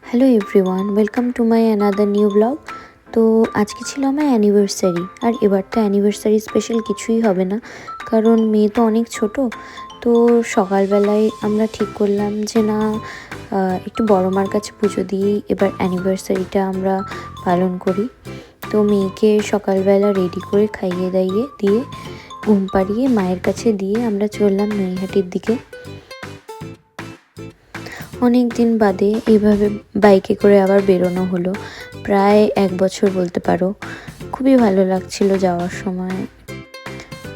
Hello everyone, welcome to my another new blog. তো আজকে ছিল আমার অ্যানিভার্সারি, আর এবার তো অ্যানিভার্সারি স্পেশাল কিছুই হবে না, কারণ মেয়ে তো অনেক ছোট। তো সকালবেলায় আমরা ঠিক করলাম যে না, একটু বড় মার কাছে পুজো দিয়েই এবার অ্যানিভার্সারিটা আমরা পালন করি। তো মেয়েকে সকালবেলা রেডি করে খাইয়ে দাইয়ে দিয়ে ঘুম পাড়িয়ে মায়ের কাছে দিয়ে আমরা চললাম নৈহাটির দিকে। অনেক দিন বাদে এইভাবে বাইকে করে আবার বেরোনো হলো, প্রায় 1 বছর বলতে পারো। খুবই ভালো লাগছিল যাওয়ার সময়।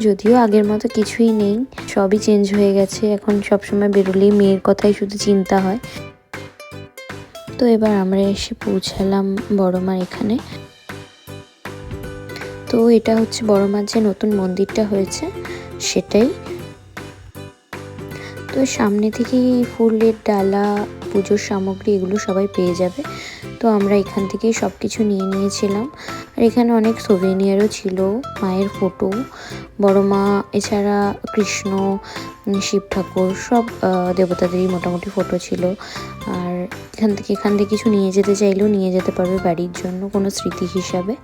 যদিও আগের মতো কিছুই নেই, সবই চেঞ্জ হয়ে গেছে। এখন সবসময় বেরোলেই মেয়ের কথাই শুধু চিন্তা হয়। তো এবার আমরা এসে পৌঁছালাম বড় মার এখানে। তো এটা হচ্ছে বড় মার যে নতুন মন্দিরটা হয়েছে সেটাই। তো সামনে থেকেই ফুলের ডালা, পুজোর সামগ্রী এগুলো সবাই পেয়ে যাবে। তো আমরা এখান থেকেই সব কিছু নিয়ে নিয়েছিলাম। আর এখানে অনেক সোভেনিয়ারও ছিল, মায়ের ফটো, বড় মা এছাড়া কৃষ্ণ, শিব ঠাকুর সব দেবতাদেরই মোটামুটি ফটো ছিল। আর এখান থেকে কিছু নিয়ে যেতে চাইলেও নিয়ে যেতে পারবে বাড়ির জন্য কোনো স্মৃতি হিসাবে।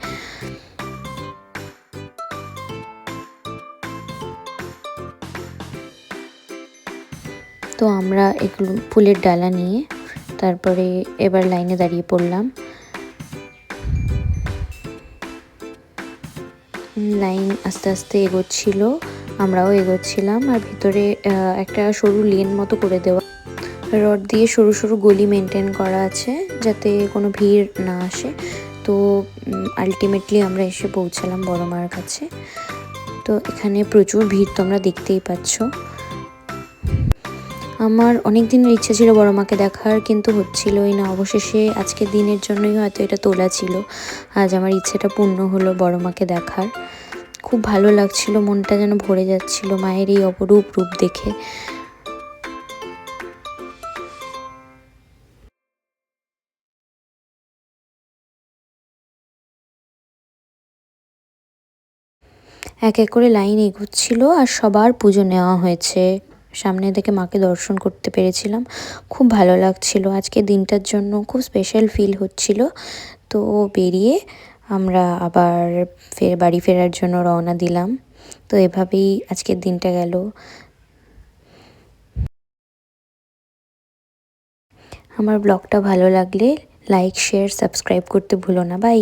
তো আমরা এগুলো ফুলের ডালা নিয়ে তারপরে এবার লাইনে দাঁড়িয়ে পড়লাম। লাইন আস্তে আস্তে এগোচ্ছিল, আমরাও এগোচ্ছিলাম। আর ভিতরে একটা সরু লেন মতো করে দেওয়া, রড দিয়ে সরু সরু গলি মেনটেন করা আছে যাতে কোনো ভিড় না আসে। তো আলটিমেটলি আমরা এসে পৌঁছালাম বড় মার কাছে। তো এখানে প্রচুর ভিড় তোমরা দেখতেই পাচ্ছ। আমার অনেক দিনের ইচ্ছে ছিল বড় মাকে দেখার, কিন্তু হচ্ছিলই না। অবশেষে আজকের দিনের জন্যই হয়তো এটা তোলা ছিল। আজ আমার ইচ্ছেটা পূর্ণ হলো বড় মাকে দেখার। খুব ভালো লাগছিল, মনটা যেন ভরে যাচ্ছিল মায়ের এই অপরূপ রূপ দেখে। এক এক করে লাইন এগোচ্ছিল আর সবার পুজো নেওয়া হয়েছে। সামনে থেকে মাকে দর্শন করতে পেরেছিলাম, খুব ভালো লাগছিল। আজকে দিনটার জন্য খুব স্পেশাল ফিল হচ্ছিল। তো বেরিয়ে আমরা আবার বাড়ি ফেরার জন্য রওনা দিলাম। তো এভাবেই আজকের দিনটা গেল। আমার ব্লগটা ভালো লাগলে লাইক, শেয়ার, সাবস্ক্রাইব করতে ভুলো না। বাই।